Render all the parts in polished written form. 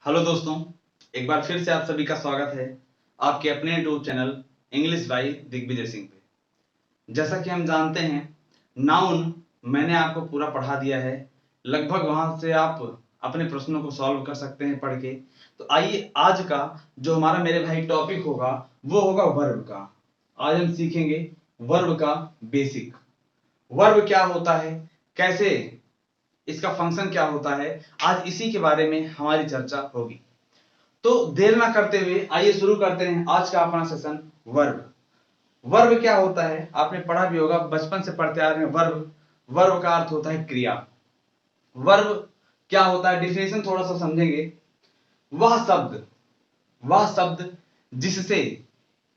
Hello दोस्तों, एक बार फिर से आप सभी का स्वागत है आपके अपने YouTube channel English by Digvijay Singh पे। जैसा कि हम जानते हैं, नाउन मैंने आपको पूरा पढ़ा दिया है। लगभग वहां से आप अपने प्रश्नों को सॉल्व कर सकते हैं पढ़ के। तो आइए आज का जो हमारा मेरे भाई टॉपिक होगा वो होगा वर्ब का। आज हम सीखेंगे वर्ब का बेसिक। वर्ब क्या होता है, कैसे इसका फंक्शन क्या होता है, आज इसी के बारे में हमारी चर्चा होगी। तो देर ना करते हुए आइए शुरू करते हैं आज का अपना सेशन। वर्ब। वर्ब क्या होता है आपने पढ़ा भी होगा, बचपन से पढ़ते आ रहे हैं। वर्ब वर्ब का अर्थ होता है क्रिया। वर्ब क्या होता है, डिफिनेशन थोड़ा सा समझेंगे। वह शब्द वह शब्द जिससे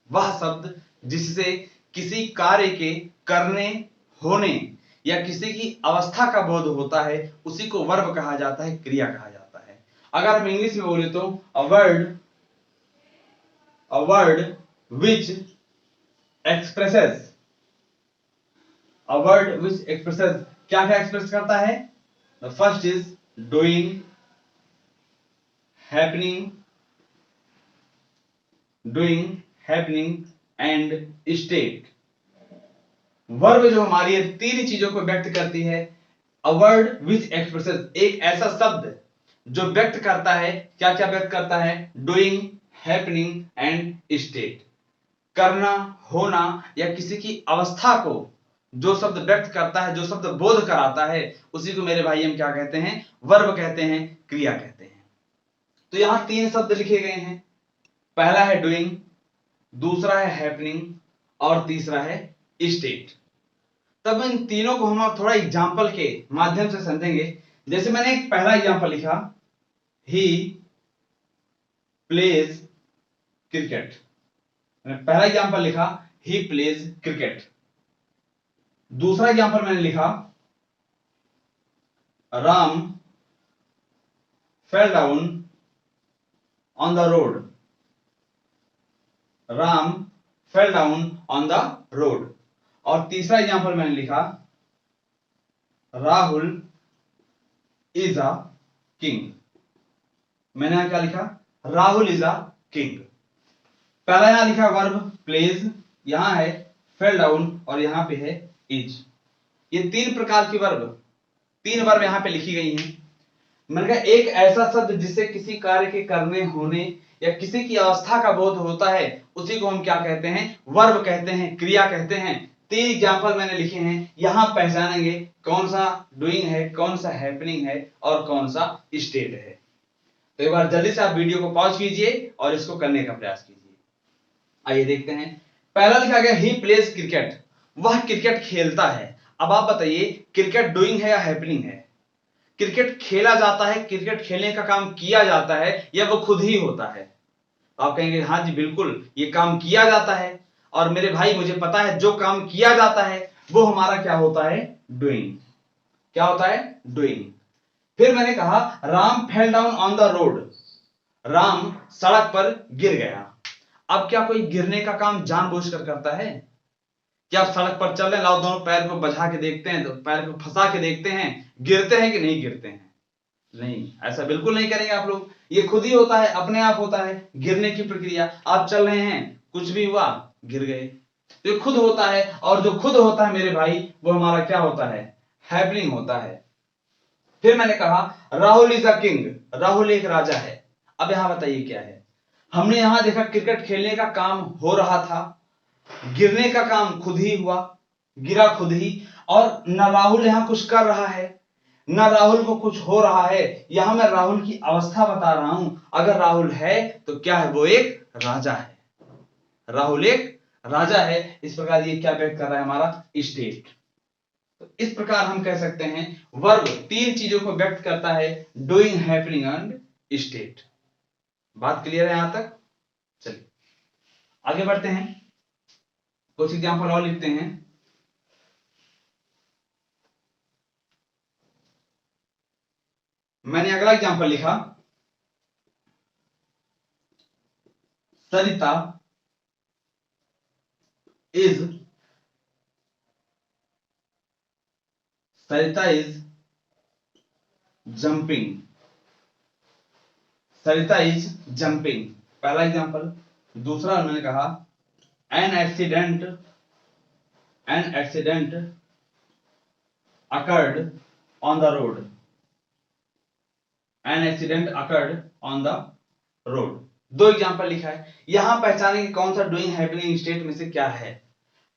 वह शब्द जिससे किसी कार्य के करने, होने या किसी की अवस्था का बोध होता है उसी को वर्ब कहा जाता है, क्रिया कहा जाता है। अगर हम इंग्लिश में बोले तो a word which expresses क्या क्या एक्सप्रेस करता है। The first is doing, happening doing happening and state. Verb जो हमारी है तीन चीजों को व्यक्त करती है। अ वर्ड विच एक्सप्रेसेस, एक ऐसा शब्द जो व्यक्त करता है, क्या क्या व्यक्त करता है, डूइंग, हैपनिंग एंड स्टेट। करना, होना या किसी की अवस्था को जो शब्द व्यक्त करता है, जो शब्द बोध कराता है, उसी को मेरे भाई हम क्या कहते हैं, वर्ब कहते हैं, क्रिया कहते हैं। तो यहां तीन शब्द लिखे गए हैं। पहला है डूइंग, दूसरा है हैपनिंग और तीसरा है स्टेट। तब इन तीनों को हम थोड़ा एग्जाम्पल के माध्यम से समझेंगे। जैसे मैंने एक पहला एग्जाम्पल लिखा, ही प्लेज क्रिकेट। पहला एग्जाम्पल लिखा, ही प्लेज क्रिकेट। दूसरा एग्जाम्पल मैंने लिखा, Ram fell down on the road. Ram fell down on the road. और तीसरा एग्जाम्पल मैंने लिखा, राहुल इज अ किंग। मैंने यहां क्या लिखा, राहुल इज अ किंग। पहला यहां लिखा वर्ब प्लेज, यहां है फेल डाउन और यहां पे है इज। ये तीन प्रकार की वर्ब, तीन वर्ब यहां पे लिखी गई हैं। मैंने कहा एक ऐसा शब्द जिससे किसी कार्य के करने, होने या किसी की अवस्था का बोध होता है उसी को हम क्या कहते हैं, वर्ब कहते हैं, क्रिया कहते हैं। तीन एग्जाम्पल मैंने लिखे हैं, यहां पहचानेंगे कौन सा डूइंग है, कौन सा हैपनिंग है और कौन सा स्टेट है। तो एक बार जल्दी से आप वीडियो को पॉज कीजिए और इसको करने का प्रयास कीजिए। आइए देखते हैं। पहला लिखा गया, ही प्लेज क्रिकेट, वह क्रिकेट खेलता है। अब आप बताइए क्रिकेट डूइंग है या हैपनिंग है। क्रिकेट खेला जाता है, क्रिकेट खेलने का काम किया जाता है या वो खुद ही होता है। आप कहेंगे हाँ जी बिल्कुल ये काम किया जाता है। और मेरे भाई मुझे पता है जो काम किया जाता है वो हमारा क्या होता है, डूइंग। क्या होता है, डूइंग। फिर मैंने कहा Ram fell down on the road, Ram सड़क पर गिर गया। अब क्या कोई गिरने का काम जानबूझकर करता है? क्या आप सड़क पर चल रहे हैं, लाओ दोनों पैर को बजा के देखते हैं, तो पैर को फंसा के देखते हैं गिरते हैं कि नहीं गिरते हैं? नहीं, ऐसा बिल्कुल नहीं करेंगे आप लोग। ये खुद ही होता है, अपने आप होता है गिरने की प्रक्रिया। आप चल रहे हैं, कुछ भी हुआ, गिर गए। तो ये खुद होता है, और जो खुद होता है मेरे भाई वो हमारा क्या होता है, हैपनिंग होता है। फिर मैंने कहा Rahul is a king, Rahul एक राजा है। अब यहां बताइए क्या है, हमने यहां देखा क्रिकेट खेलने का काम हो रहा था, गिरने का काम खुद ही हुआ, गिरा खुद ही। और न राहुल यहां कुछ कर रहा है, न राहुल को कुछ हो रहा है। यहां मैं राहुल की अवस्था बता रहा हूं। अगर राहुल है तो क्या है, वो एक राजा है। राहुल एक राजा है। इस प्रकार ये क्या व्यक्त कर रहा है, हमारा स्टेट। तो इस प्रकार हम कह सकते हैं वर्ब तीन चीजों को व्यक्त करता है, डूइंग, हैपनिंग एंड स्टेट। बात क्लियर है यहां तक? चलिए आगे बढ़ते हैं, कुछ एग्जांपल और लिखते हैं। मैंने अगला एग्जांपल लिखा, Sarita is Sarita is jumping. Sarita is jumping, पहला एग्जांपल। दूसरा उन्होंने कहा an accident occurred on the road, an accident occurred on the road. दो एग्जांपल लिखा है। यहां पहचानेंगे कौन सा डूइंग हैपनिंग स्टेट में से क्या है।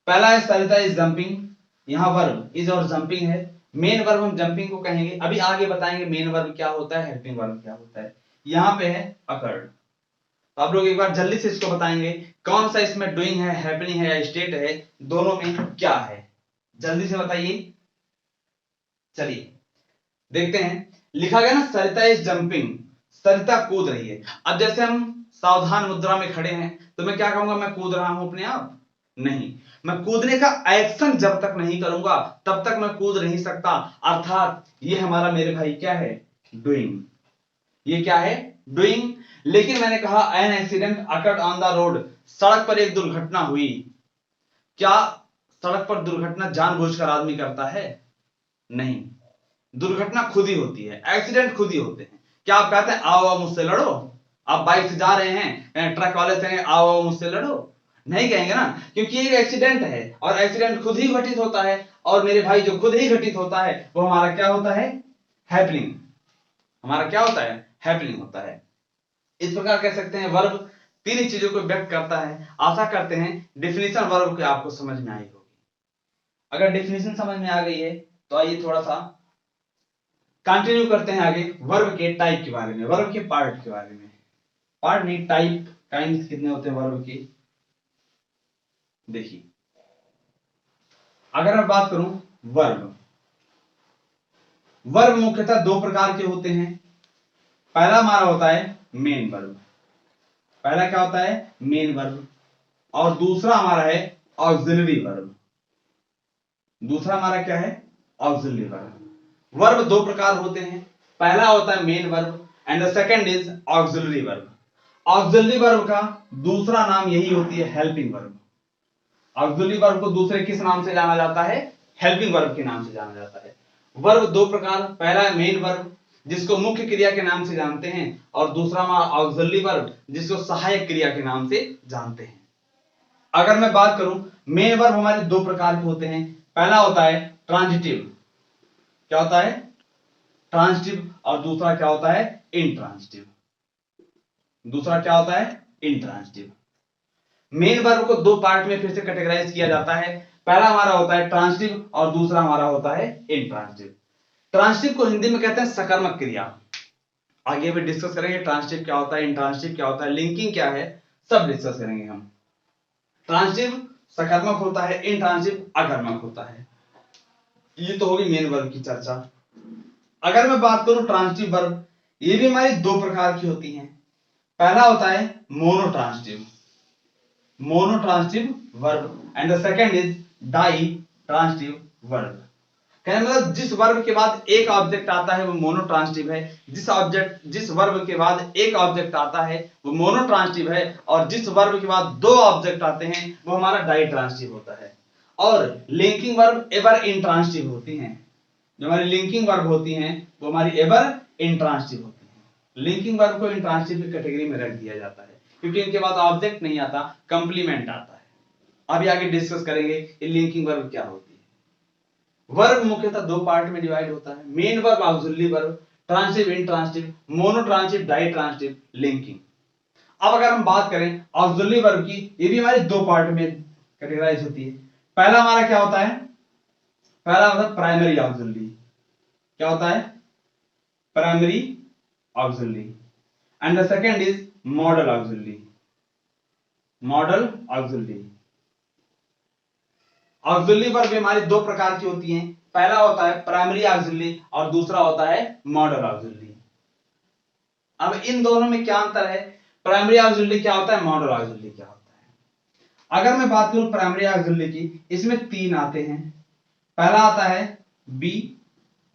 पहला है सरिता इज जंपिंग, यहां वर्ब इज और जंपिंग है। मेन वर्ब हम जंपिंग को कहेंगे, अभी आगे बताएंगे मेन वर्ब क्या होता है, हेल्पिंग वर्ब क्या होता है। यहां पे है अकर्ड। तो आप लोग एक बार जल्दी से इसको बताएंगे कौन सा इसमें डूइंग है, हैपनिंग है या स्टेट है, दोनों में क्या है, जल्दी से बताइए। चलिए देखते हैं। लिखा गया ना सरिता इज जंपिंग, सरिता कूद रही है। अब जैसे हम सावधान मुद्रा में खड़े हैं तो मैं क्या कहूंगा, मैं कूद रहा हूं अपने आप? नहीं, मैं कूदने का एक्शन जब तक नहीं करूंगा तब तक मैं कूद नहीं सकता। अर्थात ये हमारा मेरे भाई क्या है, डूइंग। ये क्या है, डूइंग। लेकिन मैंने कहा an accident occurred on the road, सड़क पर एक दुर्घटना हुई। क्या सड़क पर दुर्घटना जानबूझकर आदमी करता है? नहीं, दुर्घटना खुद ही होती है, एक्सीडेंट खुद ही होते हैं। क्या आप कहते हैं आओ आओ मुझसे लड़ो? आप बाइक से जा रहे हैं, ट्रक वाले से आओ आओ मुझसे लड़ो? नहीं कहेंगे ना, क्योंकि एक एक्सीडेंट है और एक्सीडेंट खुद ही घटित होता है। और मेरे भाई जो खुद ही घटित होता है वो हमारा क्या होता है, हैपनिंग। हमारा क्या होता है, हैपनिंग होता है। इस प्रकार कह सकते हैं वर्ब तीन ही चीजों को व्यक्त करता है। आशा करते हैं डेफिनेशन वर्ब की आपको समझ में आई होगी। अगर डेफिनेशन समझ में आ गई है तो आइए थोड़ा सा कंटिन्यू करते हैं आगे वर्ब के टाइप के बारे में, वर्ब के पार्ट के बारे में। पार्ट नहीं, टाइप, काइंड्स कितने होते हैं वर्ब की, देखिए। अगर मैं बात करूं वर्ब, वर्ब मुख्यतः दो प्रकार के होते हैं। पहला हमारा होता है मेन वर्ब, पहला क्या होता है, मेन वर्ब। और दूसरा हमारा है ऑक्सिलरी वर्ब। दूसरा हमारा क्या है, ऑक्सिलरी वर्ब। वर्ब दो प्रकार होते हैं, पहला होता है main verb and the second is auxiliary verb. Auxiliary verb का दूसरा नाम यही होती है हेल्पिंग वर्ब। ऑक्सिलरी वर्ब को दूसरे किस नाम से जाना जाता है, हेल्पिंग वर्ब के नाम से जाना जाता है। वर्ब दो प्रकार, पहला है मेन वर्ब जिसको मुख्य क्रिया के नाम से जानते हैं, और दूसरा हमारा ऑक्सिलरी वर्ब जिसको सहायक क्रिया के नाम से जानते हैं। अगर मैं बात करूं मेन वर्ब हमारे दो प्रकार के होते हैं। पहला होता है ट्रांजिटिव, क्या होता है, ट्रांजिटिव। और दूसरा क्या होता है, इंट्रांजिटिव। दूसरा क्या होता है, इंट्रांजिटिव। मेन वर्ब को दो पार्ट में फिर से कैटेगराइज किया जाता है। पहला हमारा होता है ट्रांजिटिव और दूसरा हमारा होता है इंट्रांजिटिव। ट्रांजिटिव को हिंदी में कहते हैं सकर्मक क्रिया। आगे भी डिस्कस करेंगे ट्रांजिटिव क्या होता है, इंट्रांजिटिव क्या होता है, लिंकिंग क्या है, सब डिस्कस करेंगे हम। ट्रांजिटिव सकर्मक होता है, इंट्रांजिटिव अकर्मक होता है। ये तो होगी मेन वर्ब की चर्चा। अगर मैं बात करूं ट्रांजिटिव वर्ब, ये भी हमारी दो प्रकार की होती हैं। पहला होता है monotransitive, monotransitive verb and the second is ditransitive verb. कहने मतलब जिस वर्ब के बाद एक ऑब्जेक्ट आता है वो मोनोट्रांजिटिव है, जिस वर्ब के बाद एक ऑब्जेक्ट आता है वो मोनोट्रांजिटिव है, और जिस वर्ब के बाद दो ऑब्जेक्ट आते हैं वो हमारा डाई ट्रांजिटिव होता है। और लिंकिंग वर्ब एवर इंट्रांजिटिव होती हैं। जो हमारी लिंकिंग वर्ब होती हैं वो हमारी एवर इंट्रांजिटिव होती हैं। लिंकिंग वर्ब को इंट्रांजिटिव की कैटेगरी में रख दिया जाता है क्योंकि इनके बाद ऑब्जेक्ट नहीं आता, कंप्लीमेंट आता है। अभी आगे डिस्कस करेंगे ये लिंकिंग वर्ब क्या होती है। वर्ब मुख्यतः दो पार्ट में डिवाइड होता है, main verb, auxiliary verb, transitive, intransitive, monotransitive, ditransitive, linking. अब अगर हम बात करें ऑक्सिलरी वर्ब की, ये भी हमारे दो पार्ट में कैटेगराइज होती है। पहला हमारा क्या होता है, पहला होता है प्राइमरी ऑक्सिलरी। क्या होता है, primary auxiliary and the second is model auxiliary, model auxiliary. Auxiliary verb हमारी दो प्रकार की होती हैं। पहला होता है प्राइमरी ऑक्सिलरी और दूसरा होता है मॉडल ऑक्सिलरी। अब इन दोनों में क्या अंतर है, प्राइमरी ऑक्सिलरी क्या होता है, मॉडल ऑक्सिलरी क्या होता है। अगर मैं बात करूं प्राइमरी ऑक्सिलरी की, इसमें तीन आते हैं। पहला आता है बी,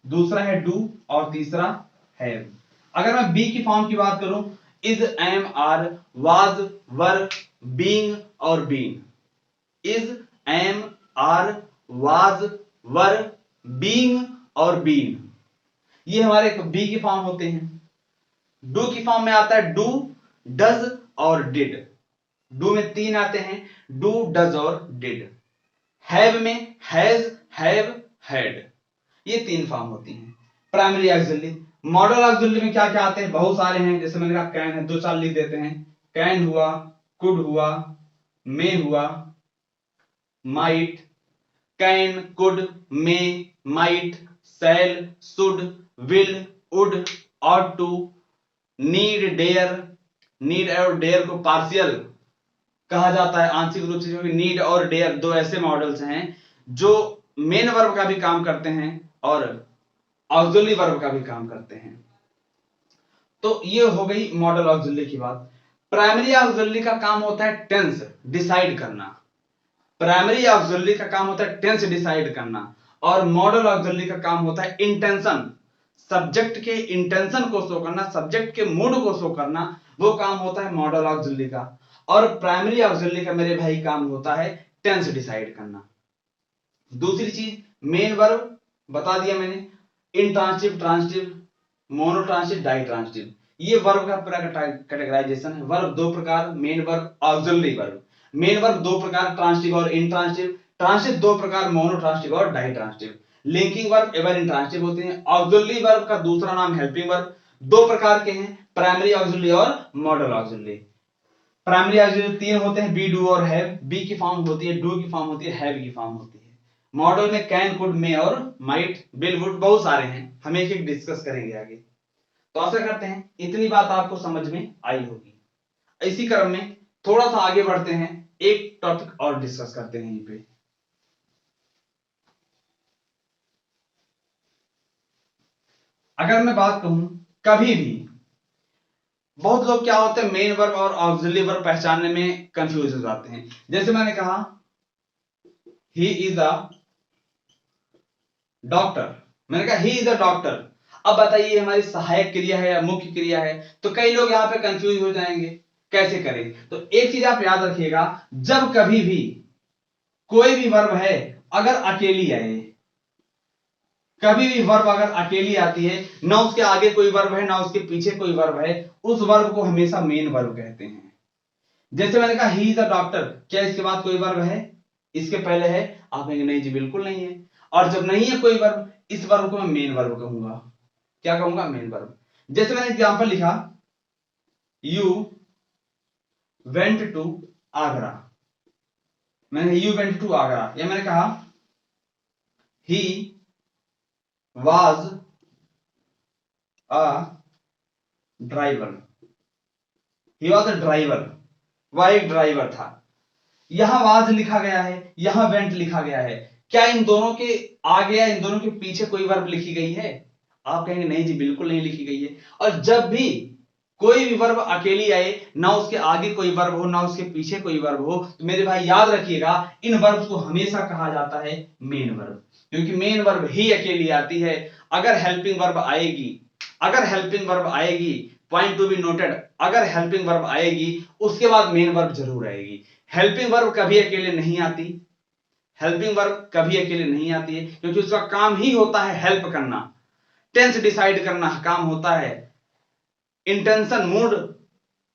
दूसरा है डू और तीसरा हैव। अगर मैं बी की फॉर्म की बात करूं, is, am, are, was, were, being और been. Is, am, are, was, were, being और बीन, ये हमारे बी की फॉर्म होते हैं। डू की फॉर्म में आता है डू, डज और डिड। डू में 3 आते हैं, डू, डज और डिड। हैव में हैज, हैव, हैड, ये 3 फॉर्म होती हैं। Primary auxiliary. मॉडल ऑक्सिलरी में क्या क्या आते हैं? बहुत सारे हैं। जैसे मैंने कहा कैन है, 2-4 लिख देते हैं। कैन हुआ, कुड हुआ, मे हुआ, might, can, could, may, might, shall, should, will, would, ought to, need, dare. Need और डेयर को पार्शियल कहा जाता है आंशिक रूप से, क्योंकि नीड और डेयर 2 ऐसे मॉडल्स हैं जो मेन वर्ब का भी काम करते हैं और ऑक्सिलरी वर्ब का भी काम करते हैं। तो ये हो गई मॉडल ऑक्सिलरी की बात। प्राइमरी ऑक्सिलरी का काम होता है टेंस डिसाइड करना। प्राइमरी ऑक्सिलरी का काम होता है टेंस डिसाइड करना और मॉडल ऑक्सिलरी का काम होता है इंटेंशन, सब्जेक्ट के इंटेंशन को शो करना, सब्जेक्ट के मूड को शो करना, वो काम होता है मॉडल ऑक्सिलरी का। और प्राइमरी ऑक्सिलरी का मेरे भाई काम होता है टेंस डिसाइड करना। दूसरी चीज मेन वर्ब बता दिया मैंने, इंट्रांसिटिव, ट्रांसिटिव, मोनोट्रांसिटिव, डाइट्रांसिटिव, ये वर्ब का पूरा कैटेगराइजेशन है। वर्ब 2 प्रकार, main verb, auxiliary verb. Main verb 2 प्रकार, ट्रांसिटिव और इंट्रांसिटिव। ट्रांसिटिव 2 प्रकार, मोनोट्रांसिटिव और डाइट्रांसिटिव। लिंकिंग वर्ब एवर इंट्रांसिटिव होते हैं। ऑक्सिलरी वर्ब का दूसरा नाम हेल्पिंग वर्ब। 2 प्रकार के हैं, प्राइमरी ऑक्सिलरी और मॉडल ऑक्सिलरी। प्राइमरी ऑक्सिलरी 3 होते हैं, बी, डू और हैव। बी की फॉर्म होती है, डू की फॉर्म होती है, हैव की फॉर्म होती है। मॉडल में कैन, कुड, मे और माइट, विल, वुड बहुत सारे हैं, हम एक एक डिस्कस करेंगे आगे। तो आशा करते हैं इतनी बात आपको समझ में आई होगी। इसी क्रम में थोड़ा सा आगे बढ़ते हैं, एक टॉपिक और डिस्कस करते हैं यहीं पे। अगर मैं बात कहूं, कभी भी बहुत लोग क्या होते हैं मेन वर्ब और ऑक्सिलरी वर्ब पहचानने में कंफ्यूज हो जाते हैं। जैसे मैंने कहा ही इज अ डॉक्टर, मैंने कहा ही इज अ डॉक्टर। अब बताइए हमारी सहायक क्रिया है या मुख्य क्रिया है? तो कई लोग यहां पे कंफ्यूज हो जाएंगे, कैसे करें? तो एक चीज आप याद रखिएगा, जब कभी भी कोई भी वर्ब है अगर अकेली आए, कभी भी वर्ब अगर अकेली आती है, ना उसके आगे कोई वर्ब है ना उसके पीछे कोई वर्ब है, उस वर्ब को हमेशा मेन वर्ब कहते हैं। जैसे मैंने कहा ही इज अ डॉक्टर, क्या इसके बाद कोई वर्ब है? इसके पहले है? आप कहेंगे नहीं जी बिल्कुल नहीं है। और जब नहीं है कोई वर्ब, इस वर्ब को मैं मेन वर्ब कहूंगा। क्या कहूंगा? Main verb. जैसे मैंने एग्जांपल लिखा, यू वेंट टू आगरा, मैंने यू वेंट टू आगरा, या मैंने कहा he was a driver, he was a driver, वह एक ड्राइवर था। यहां वाज लिखा गया है, यहां वेंट लिखा गया है, क्या इन दोनों के आगे या इन दोनों के पीछे कोई वर्ब लिखी गई है? आप कहेंगे नहीं जी बिल्कुल नहीं लिखी गई है। और जब भी कोई भी वर्ब अकेली आए, ना उसके आगे कोई वर्ब हो ना उसके पीछे कोई वर्ब हो, तो मेरे भाई याद रखिएगा इन वर्ब्स को हमेशा कहा जाता है मेन वर्ब, क्योंकि मेन वर्ब ही अकेली आती है। अगर हेल्पिंग वर्ब आएगी, अगर हेल्पिंग वर्ब आएगी, पॉइंट टू बी नोटेड, अगर हेल्पिंग वर्ब आएगी उसके बाद मेन वर्ब जरूर आएगी। हेल्पिंग वर्ब कभी अकेले नहीं आती, हेल्पिंग वर्ब कभी अकेले नहीं आती है, क्योंकि उसका काम ही होता है हेल्प करना, टेंस डिसाइड करना काम होता है, इंटेंशन मूड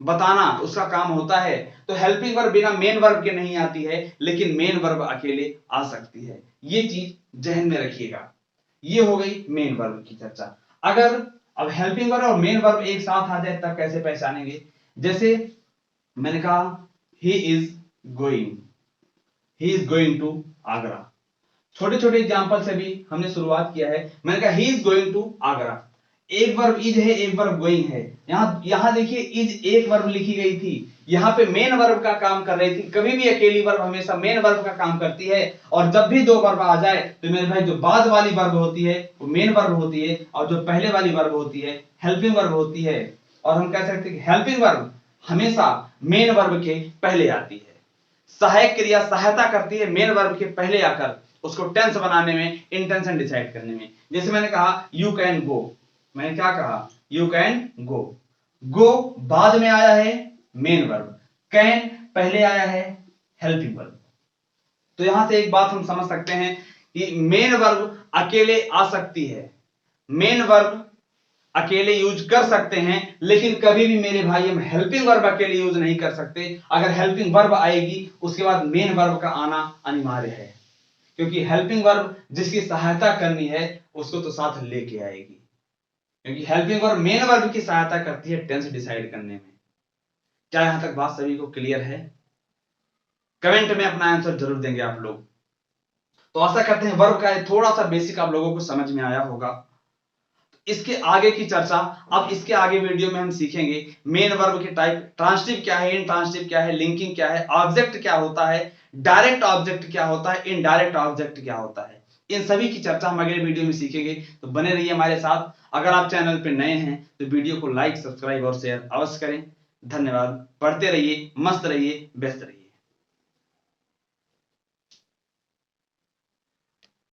बताना उसका काम होता है। तो हेल्पिंग वर्ब बिना मेन वर्ब के नहीं आती है, लेकिन मेन वर्ब अकेले आ सकती है। ये चीज जहन में रखिएगा। ये हो गई मेन वर्ब की चर्चा। अगर अब हेल्पिंग वर्ब और मेन वर्ब एक साथ आ जाए तब कैसे पहचानेंगे? जैसे मैंने कहा ही is going, he is going to Agra. छोटे छोटे एग्जांपल से भी हमने शुरुआत किया है। मैंने कहा ही इज गोइंग टू आगरा, एक वर्ब इज है एक वर्ब गोइंग है। यहां देखिए इज एक वर्ब लिखी गई थी, यहां पे मेन वर्ब का काम कर रही थी। कभी भी अकेली वर्ब हमेशा मेन वर्ब का काम करती है, और जब भी 2 वर्ब आ जाए तो मेरे भाई जो बाद वाली वर्ब होती है वो मेन वर्ब होती है, और जो पहले वाली वर्ब होती है हेल्पिंग वर्ब होती है। और हम कह सकते हैं कि हेल्पिंग वर्ब हमेशा मेन वर्ब के पहले आती है। सहायक क्रिया सहायता करती है मेन वर्ब के पहले आकर उसको टेंस बनाने में, इंटेंशन डिसाइड करने में। जैसे मैंने कहा यू कैन गो, मैंने क्या कहा? You can go. गो बाद में आया है मेन वर्ब, कैन पहले आया है हेल्पिंग वर्ब। तो यहां से एक बात हम समझ सकते हैं कि मेन वर्ब अकेले आ सकती है, मेन वर्ब अकेले यूज कर सकते हैं, लेकिन कभी भी मेरे भाई हम हेल्पिंग वर्ब अकेले यूज नहीं कर सकते। अगर हेल्पिंग वर्ब आएगी उसके बाद मेन वर्ब का आना अनिवार्य है, क्योंकि हेल्पिंग वर्ब जिसकी सहायता करनी है उसको तो साथ लेके आएगी, क्योंकि हेल्पिंग वर्ब मेन वर्ब की सहायता करती है टेंस डिसाइड करने में। क्या यहां तक बात सभी को क्लियर है? कमेंट में अपना आंसर जरूर देंगे आप लोग। तो आशा करते हैं वर्ब का थोड़ा सा बेसिक आप लोगों को समझ में आया होगा। इसके आगे की चर्चा अब इसके आगे वीडियो में हम सीखेंगे मेन वर्ब के टाइप, ट्रांसिटिव क्या है, इनट्रांसिटिव क्या है, लिंकिंग क्या है, ऑब्जेक्ट क्या होता है, डायरेक्ट ऑब्जेक्ट क्या होता है, इनडायरेक्ट ऑब्जेक्ट क्या होता है। इन सभी की चर्चा हम अगले वीडियो में सीखेंगे, तो बने रहिए हमारे साथ। अगर आप चैनल पर नए हैं तो वीडियो को लाइक, सब्सक्राइब और शेयर अवश्य करें। धन्यवाद। पढ़ते रहिए, मस्त रहिए, व्यस्त रहिए।